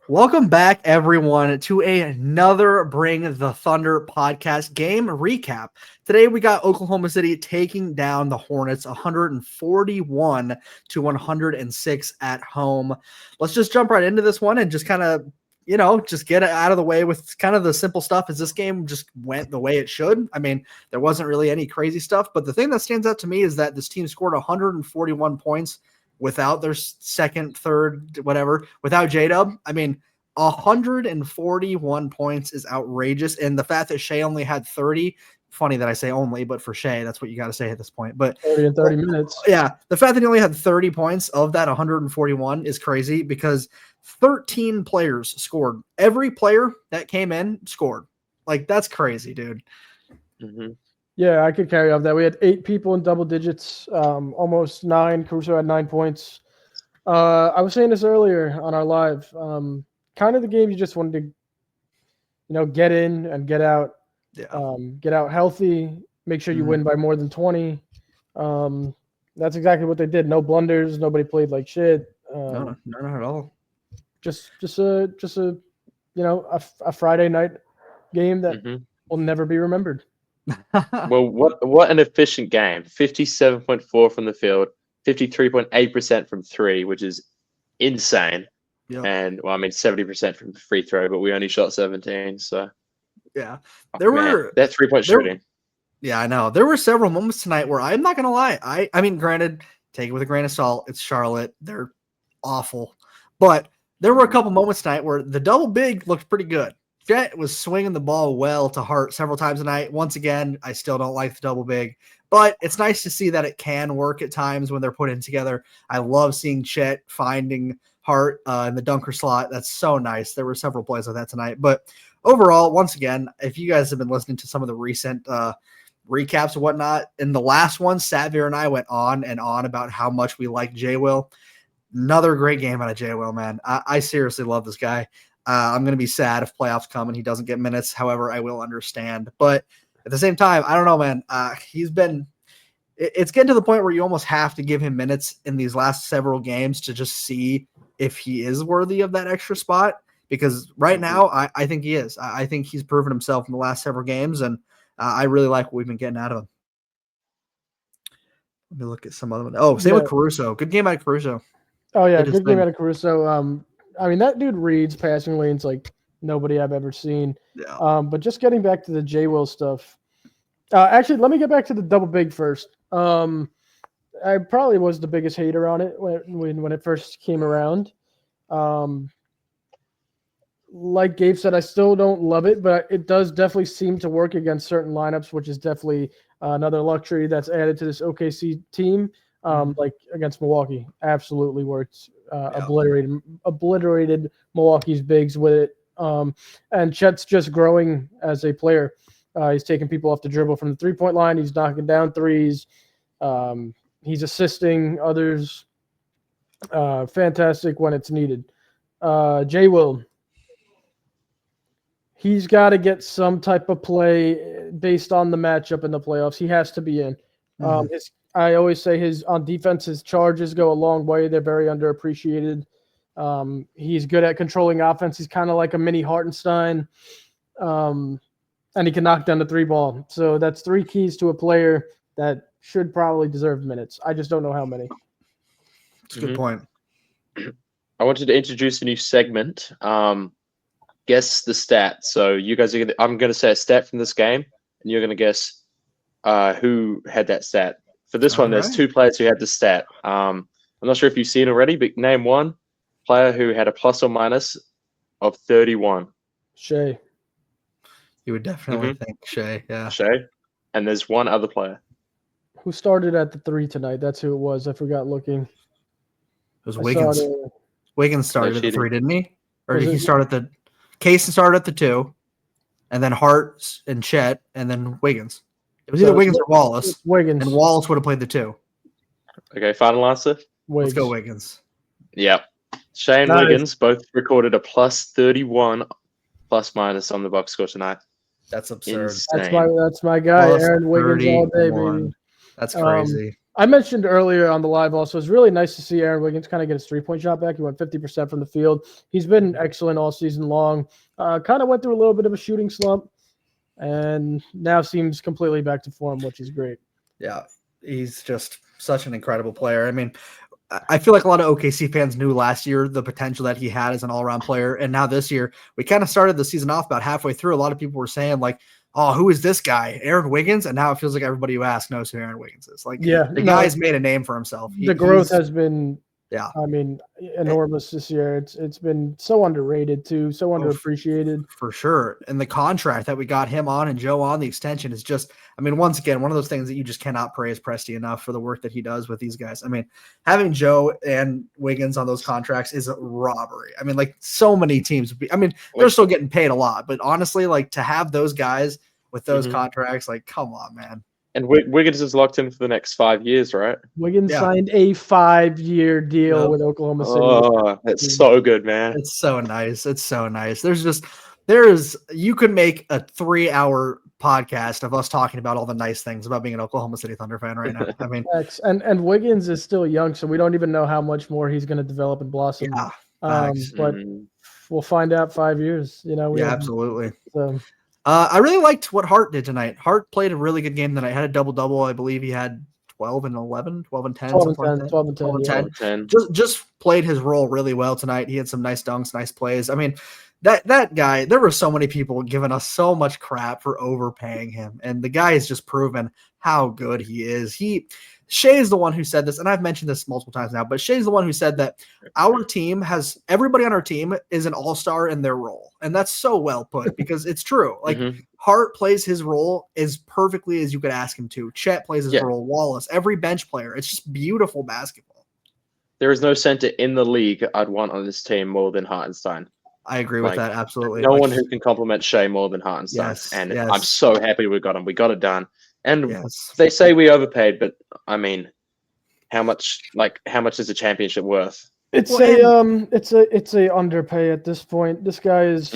Welcome back, everyone, to another Bring the Thunder podcast game recap. Today, we got Oklahoma City taking down the Hornets 141 to 106 at home. Let's just jump right into this one and just kind of, just get it out of the way with kind of the simple stuff as this game just went the way it should. I mean, there wasn't really any crazy stuff, but the thing that stands out to me is that this team scored 141 points without their second, third, whatever, without J-Dub. I mean, 141 points is outrageous. And the fact that Shea only had 30, funny that I say only, but for Shea, that's what you got to say at this point. But 30 and 30 minutes. Yeah, the fact that he only had 30 points of that 141 is crazy because 13 players scored. Every player that came in scored. Like, that's crazy, dude. Mm-hmm. Yeah, I could carry off that. We had 8 people in double digits, almost 9. Caruso had 9 points. I was saying this earlier on our live. Kind of the game you just wanted to, get in and get out. Yeah. Get out healthy. Make sure you win by more than 20. That's exactly what they did. No blunders. Nobody played like shit. No, not at all. Just a Friday night game that will never be remembered. Well, what an efficient game. 57.4 from the field, 53.8% from 3, which is insane. Yep. And, 70% from free throw, but we only shot 17. So, yeah. That 3-point shooting. Yeah, I know. There were several moments tonight where I'm not going to lie. I mean, granted, take it with a grain of salt. It's Charlotte. They're awful. But there were a couple moments tonight where the double big looked pretty good. Jet was swinging the ball well to Hart several times a night. Once again, I still don't like the double big, but it's nice to see that it can work at times when they're put in together. I love seeing Chet finding Hart in the dunker slot. That's so nice. There were several plays like that tonight. But overall, once again, if you guys have been listening to some of the recent recaps and whatnot, in the last one, Satvir and I went on and on about how much we like J. Will. Another great game out of J. Will, man. I seriously love this guy. I'm going to be sad if playoffs come and he doesn't get minutes. However, I will understand. But at the same time, I don't know, man. It's getting to the point where you almost have to give him minutes in these last several games to just see if he is worthy of that extra spot. Because right now, I think he is. I think he's proven himself in the last several games, and I really like what we've been getting out of him. Let me look at some other one. Oh, same with Caruso. Good game out of Caruso. Oh, yeah, good game out of Caruso. I mean, that dude reads passing lanes like nobody I've ever seen. Yeah. But just getting back to the J. Will stuff. Actually, let me get back to the double big first. I probably was the biggest hater on it when it first came around. Like Gabe said, I still don't love it, but it does definitely seem to work against certain lineups, which is definitely another luxury that's added to this OKC team. Like against Milwaukee, absolutely worked. Obliterated Milwaukee's bigs with it. And Chet's just growing as a player. He's taking people off the dribble from the 3-point line. He's knocking down threes. He's assisting others. Fantastic when it's needed. J. Will. He's got to get some type of play based on the matchup in the playoffs. He has to be in. I always say on defense, his charges go a long way. They're very underappreciated. He's good at controlling offense. He's kind of like a mini Hartenstein, and he can knock down the 3-ball. So that's 3 keys to a player that should probably deserve minutes. I just don't know how many. That's a good point. I wanted to introduce a new segment. Guess the stat. So you guys I'm going to say a stat from this game, and you're going to guess who had that stat. For this one, there's 2 players who had the stat. I'm not sure if you've seen already, but name one player who had a plus or minus of 31. Shea. You would definitely think Shea, yeah. Shea. And there's one other player. Who started at the 3 tonight? That's who it was. I forgot looking. It was Wiggins. Wiggins started at the 3, didn't he? Or did he start at the – Kaysen started at the 2, and then Hart and Chet, and then Wiggins. It was either Wiggins or Wallace. Wiggins. And Wallace would have played the 2. Okay, final answer? Let's go Wiggins. Yep. Shea and Wiggins both recorded a plus 31 plus minus on the box score tonight. That's absurd. That's my guy, plus Aaron Wiggins all day, baby. That's crazy. I mentioned earlier on the live also, it's really nice to see Aaron Wiggins kind of get his 3-point shot back. He went 50% from the field. He's been excellent all season long. Kind of went through a little bit of a shooting slump and now seems completely back to form, which is great. Yeah, he's just such an incredible player. I mean, I feel like a lot of OKC fans knew last year the potential that he had as an all-around player. And now this year, we kind of started the season off about halfway through. A lot of people were saying like, oh, who is this guy? Aaron Wiggins? And now it feels like everybody who asks knows who Aaron Wiggins is. Like, the guy's made a name for himself. The growth has been, yeah, I mean, enormous this year. It's been so underrated too, so underappreciated. For sure. And the contract that we got him on and Joe on, the extension is just, I mean, once again, one of those things that you just cannot praise Presti enough for the work that he does with these guys. I mean, having Joe and Wiggins on those contracts is a robbery. I mean, like so many teams, they're still getting paid a lot, but honestly, like to have those guys with those contracts, like, come on, man. And Wiggins is locked in for the next 5 years, right? Wiggins signed a 5-year deal with Oklahoma City. Oh, that's so good, man. It's so nice. It's so nice. You could make a 3-hour podcast of us talking about all the nice things about being an Oklahoma City Thunder fan right now. I mean, and Wiggins is still young, so we don't even know how much more he's going to develop and blossom. Yeah, but we'll find out 5 years. You know, absolutely. So. I really liked what Hart did tonight. Hart played a really good game tonight. Had a double-double. I believe he had 12 and 11, 12 and 10, 12 and 10. Just played his role really well tonight. He had some nice dunks, nice plays. I mean, that guy, there were so many people giving us so much crap for overpaying him. And the guy has just proven how good he is. Shea is the one who said this, and I've mentioned this multiple times now, but Shea's the one who said that everybody on our team is an all-star in their role. And that's so well put because it's true. Like Hart plays his role as perfectly as you could ask him to. Chet plays his role, Wallace, every bench player. It's just beautiful basketball. There is no center in the league I'd want on this team more than Hartenstein. I agree with that, absolutely. No one who can compliment Shea more than Hartenstein. I'm so happy we got him. We got it done. And they say we overpaid, but I mean, how much is a championship worth? It's a underpay at this point. This guy is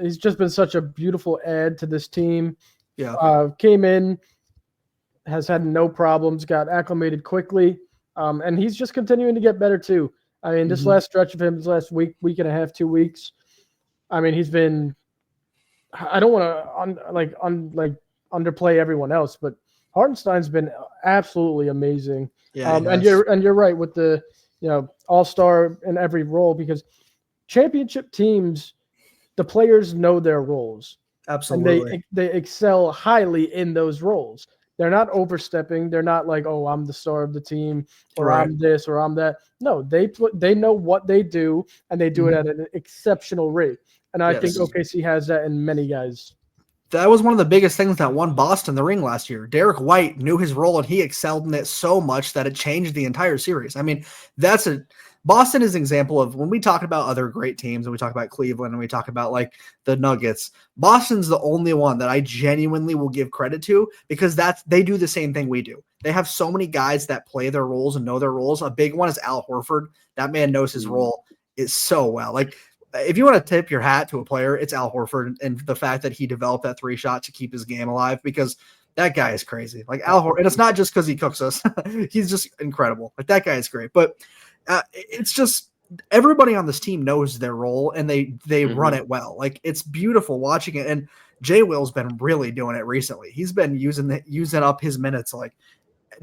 he's just been such a beautiful add to this team. Yeah. Came in, has had no problems, got acclimated quickly. And he's just continuing to get better too. I mean, this last stretch of him, this last week and a half, 2 weeks, I mean, he's been, I don't want to underplay everyone else, but Hartenstein's been absolutely amazing. Yeah, and you're right with the all-star in every role, because championship teams, the players know their roles. Absolutely. And they excel highly in those roles. They're not overstepping. They're not like, oh, I'm the star of the team, or I'm this, or I'm that. No, they know what they do, and they do it at an exceptional rate. And I think OKC has that in many guys. That was one of the biggest things that won Boston the ring last year. Derek White knew his role, and he excelled in it so much that it changed the entire series. I mean, Boston is an example of when we talk about other great teams, and we talk about Cleveland, and we talk about like the Nuggets. Boston's the only one that I genuinely will give credit to, because they do the same thing we do. They have so many guys that play their roles and know their roles. A big one is Al Horford. That man knows his role so well. Like, if you want to tip your hat to a player, it's Al Horford, and the fact that he developed that 3 shot to keep his game alive, because that guy is crazy. Like Al Horford, and it's not just because he cooks us. He's just incredible. Like, that guy is great. But it's just everybody on this team knows their role, and they run it well. Like, it's beautiful watching it. And Jay Will's been really doing it recently. He's been using up his minutes like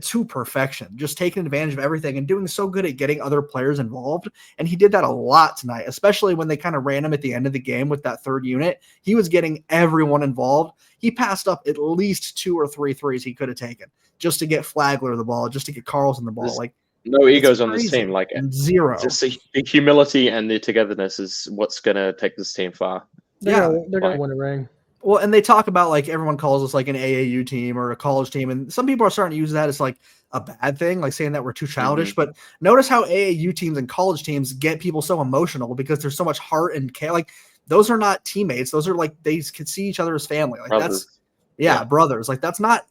to perfection, just taking advantage of everything and doing so good at getting other players involved. And he did that a lot tonight, especially when they kind of ran him at the end of the game with that third unit. He was getting everyone involved. He passed up at least 2 or 3 threes he could have taken just to get Flagler the ball, just to get Carlson the ball. Like, no egos on this team, like zero. Just the humility and the togetherness is what's gonna take this team far. They're gonna win a ring. Well, and they talk about like everyone calls us like an AAU team or a college team, and some people are starting to use that as like a bad thing, like saying that we're too childish. But notice how AAU teams and college teams get people so emotional because there's so much heart and care. Like, those are not teammates; those are like they could see each other as family. Like brothers. Brothers. Like, that's not.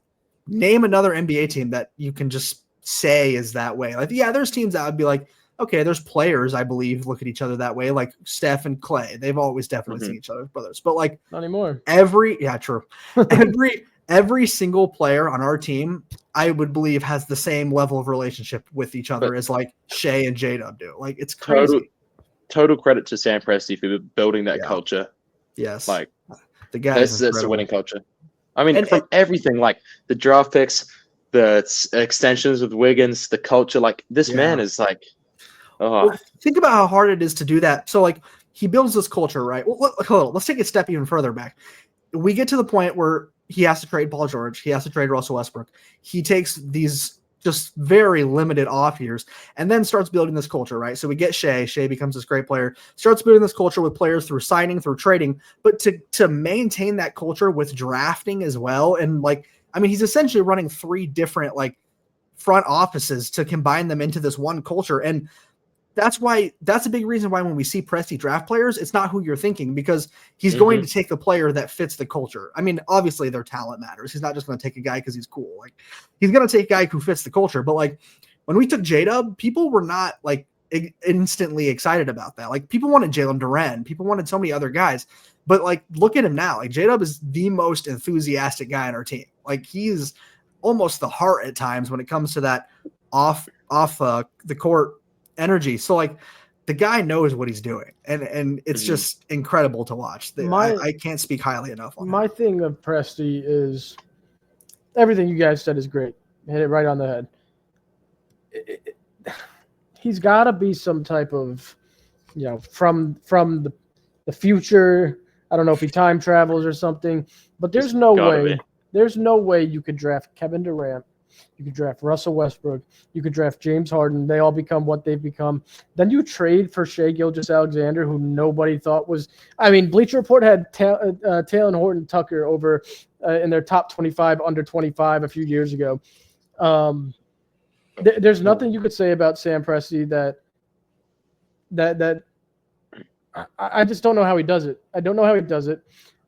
Name another NBA team that you can just say is that way. Like, there's teams that would be like, okay, there's players, I believe, look at each other that way, like Steph and Clay. They've always definitely seen each other as brothers. But like, not anymore. True. every single player on our team, I would believe, has the same level of relationship with each other as like Shea and J-Dub do. Like it's crazy. Total credit to Sam Presti for building that Yeah. culture. Yes. Like the guys, that's a winning culture. I mean, And- from everything, like the draft picks, the extensions with Wiggins, the culture, like this man is like, Well, think about how hard it is to do that. So like he builds this culture, right? Well, hold on. Let's take a step even further back. We get to the point where he has to trade Paul George. He has to trade Russell Westbrook. He takes these just very limited off years and then starts building this culture, right? So we get Shea. Shea becomes this great player, starts building this culture with players through signing, through trading, but to maintain that culture with drafting as well. And like, I mean, he's essentially running 3 different like front offices to combine them into this one culture. And that's a big reason why when we see Presti draft players, it's not who you're thinking, because he's going to take the player that fits the culture. I mean, obviously their talent matters. He's not just going to take a guy because he's cool. Like he's going to take a guy who fits the culture. But like when we took J-Dub, people were not like instantly excited about that. Like people wanted Jalen Duren. People wanted so many other guys. But like look at him now. Like J-Dub is the most enthusiastic guy on our team. Like he's almost the heart at times when it comes to that off the court energy. So like the guy knows what he's doing, and it's just incredible to watch. I can't speak highly enough on my him. thing of Presti is everything you guys said is great. Hit it right on the head. He's got to be some type of, from the future. I don't know if he time travels or something, but there's no way you could draft Kevin Durant. You could draft Russell Westbrook. You could draft James Harden. They all become what they've become. Then you trade for Shea Gilgeous-Alexander, who nobody thought was – I mean, Bleacher Report had Talen Horton-Tucker over in their top 25, under 25 a few years ago. There's nothing you could say about Sam Presti that I just don't know how he does it. I don't know how he does it.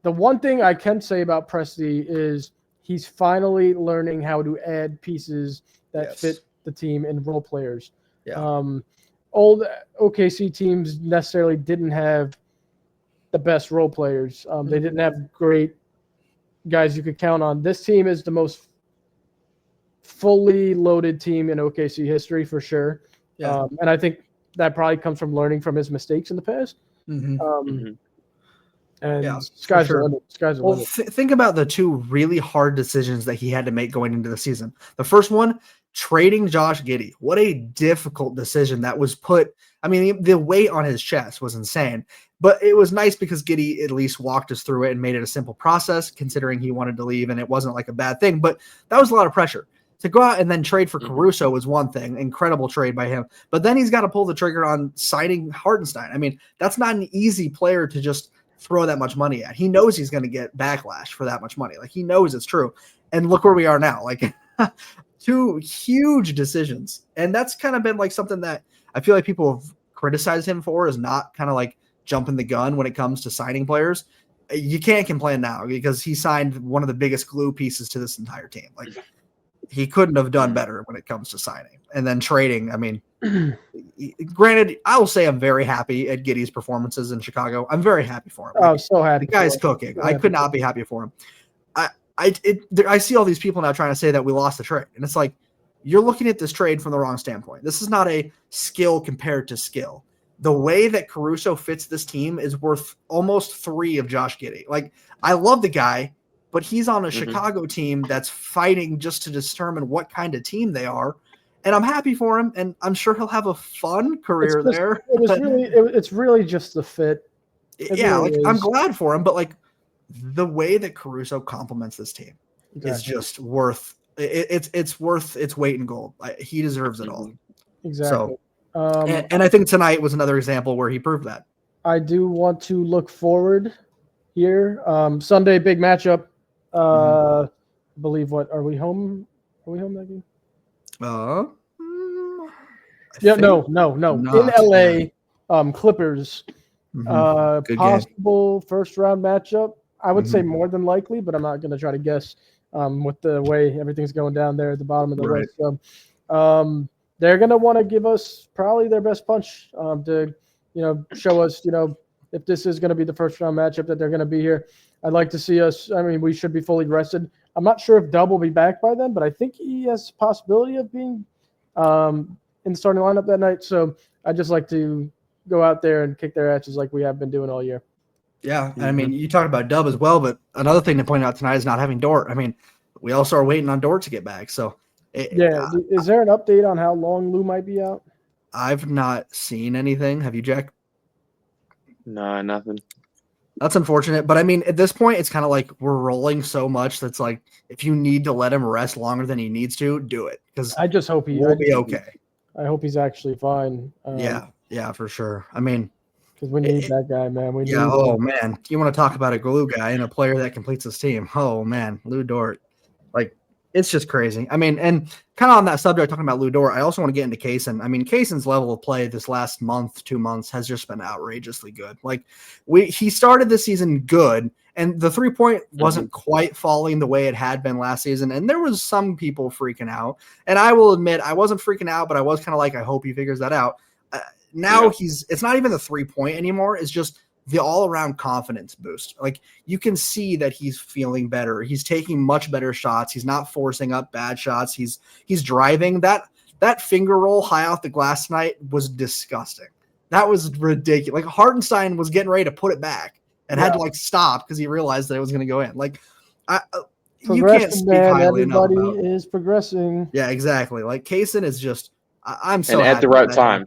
The one thing I can say about Presti is – he's finally learning how to add pieces that fit the team and role players. Yeah. Old OKC teams necessarily didn't have the best role players. They didn't have great guys you could count on. This team is the most fully loaded team in OKC history for sure. Yeah. And I think that probably comes from learning from his mistakes in the past. And sky's the limit. Sky's the limit. Think about the 2 really hard decisions that he had to make going into the season. The first one, trading Josh Giddey. What a difficult decision that was put. I mean, the weight on his chest was insane. But it was nice because Giddey at least walked us through it and made it a simple process, considering he wanted to leave and it wasn't like a bad thing. But that was a lot of pressure. To go out and then trade for Caruso was one thing. Incredible trade by him. But then he's got to pull the trigger on signing Hartenstein. I mean, that's not an easy player to just throw that much money at. He knows he's going to get backlash for that much money. Like he knows it's true. And look where we are now. Like 2 huge decisions. And that's kind of been like something that I feel like people have criticized him for, is not kind of like jumping the gun when it comes to signing players. You can't complain now because he signed one of the biggest glue pieces to this entire team. Like he couldn't have done better when it comes to signing. And then trading, I mean, granted, I will say I'm very happy at Giddey's performances in Chicago. I'm very happy for him. I'm so happy. The guy's cooking. I could not be happy for him. I see all these people now trying to say that we lost the trade. And it's like, you're looking at this trade from the wrong standpoint. This is not a skill compared to skill. The way that Caruso fits this team is worth almost 3 of Josh Giddey. Like, I love the guy, but he's on a Chicago team that's fighting just to determine what kind of team they are. And I'm happy for him, and I'm sure he'll have a fun career there. It's really just the fit. I'm glad for him, but like the way that Caruso complements this team is just worth it's worth its weight in gold. He deserves it all. Exactly. So, and I think tonight was another example where he proved that. I do want to look forward here. Sunday, big matchup. I believe are we home? Are we home that game? No. In LA, Clippers. Possible first round matchup. I would say more than likely, but I'm not going to try to guess with the way everything's going down there at the bottom of the list. So, they're going to want to give us probably their best punch to, show us, if this is going to be the first round matchup that they're going to be here. I'd like to see us. I mean, we should be fully rested. I'm not sure if Dub will be back by then, but I think he has a possibility of being in the starting lineup that night. So I'd just like to go out there and kick their asses like we have been doing all year. Yeah, I mean, you talk about Dub as well, but another thing to point out tonight is not having Dort. I mean, we also are waiting on Dort to get back. So, is there an update on how long Lou might be out? I've not seen anything. Have you, Jack? No, nothing. That's unfortunate, but I mean, at this point, it's kind of like we're rolling so much that's like if you need to let him rest longer than he needs to, do it because I just hope we'll be okay. I hope he's actually fine. Yeah, for sure. I mean, because we need that guy, man. We need him. Man, you want to talk about a glue guy and a player that completes his team? Oh man, Lou Dort, like it's just crazy. I mean, and kind of on that subject, talking about Lou Dort, I also want to get into Kaysen. I mean, Kaysen's level of play this last month, 2 months has just been outrageously good. Like he started the season good, and the 3-point wasn't quite falling the way it had been last season. And there was some people freaking out, and I will admit I wasn't freaking out, but I was kind of like, I hope he figures that out. Now it's not even the 3-point anymore. It's just the all-around confidence boost. Like you can see that he's feeling better. He's taking much better shots. He's not forcing up bad shots. He's driving. That finger roll high off the glass tonight was disgusting. That was ridiculous. Like Hartenstein was getting ready to put it back and had to like stop because he realized that it was going to go in. Like you can't speak highly enough about. Everybody is progressing. Yeah, exactly. Like Kaysen is just. I'm so and at the right time.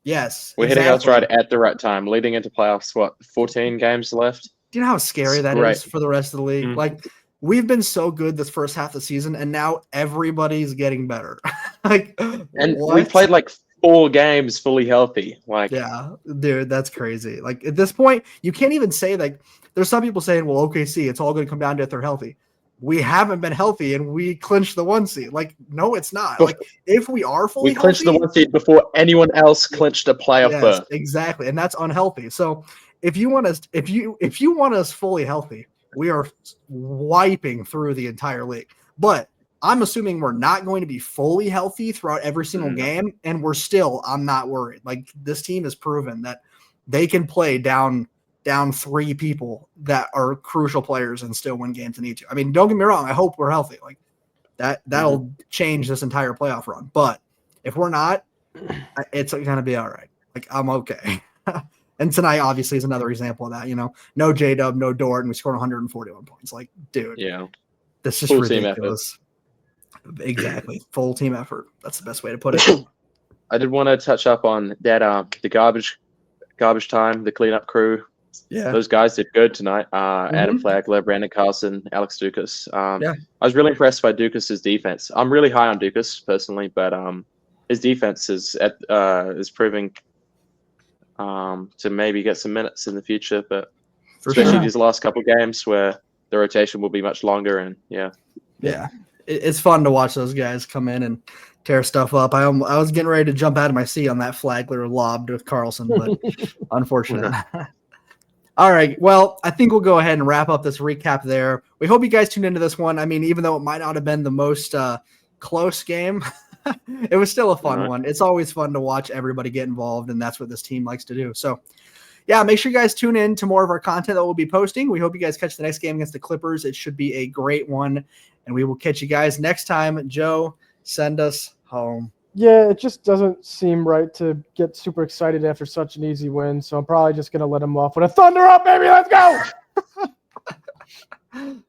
Yes. We're hitting our stride at the right time, leading into playoffs. What, 14 games left? Do you know how scary that is for the rest of the league? Like, we've been so good this first half of the season, and now everybody's getting better. We've played like 4 games fully healthy. Like, yeah, dude, that's crazy. Like, at this point, you can't even say, like, there's some people saying, well, OKC, it's all going to come down to if they're healthy. We haven't been healthy, and we clinched the 1 seed. Like, no, it's not. Like, if we are fully healthy, we clinched the 1 seed before anyone else clinched a playoff berth. Exactly, and that's unhealthy. So, if you want us, if you want us fully healthy, we are wiping through the entire league. But I'm assuming we're not going to be fully healthy throughout every single game, and I'm not worried. Like this team has proven that they can play down 3 people that are crucial players and still win games they need to. I mean, don't get me wrong. I hope we're healthy. Like that'll change this entire playoff run. But if we're not, it's going to be all right. Like I'm okay. And tonight obviously is another example of that, you know, no J-Dub, no Dort, and we scored 141 points. Like, dude, that's just ridiculous. Exactly. Full team effort. That's the best way to put it. I did want to touch up on that, the garbage time, the cleanup crew. Yeah, those guys did good tonight. Adam Flagler, Brandon Carlson, Alex Dukas. I was really impressed by Dukas's defense. I'm really high on Dukas personally, but his defense is proving to maybe get some minutes in the future. But especially these last couple games where the rotation will be much longer, and it's fun to watch those guys come in and tear stuff up. I was getting ready to jump out of my seat on that Flagler lob with Carlson, but unfortunate. All right. Well, I think we'll go ahead and wrap up this recap there. We hope you guys tuned into this one. I mean, even though it might not have been the most close game, it was still a fun one. It's always fun to watch everybody get involved, and that's what this team likes to do. So, yeah, make sure you guys tune in to more of our content that we'll be posting. We hope you guys catch the next game against the Clippers. It should be a great one, and we will catch you guys next time. Joe, send us home. Yeah, it just doesn't seem right to get super excited after such an easy win, so I'm probably just going to let him off with a thunder up, baby. Let's go!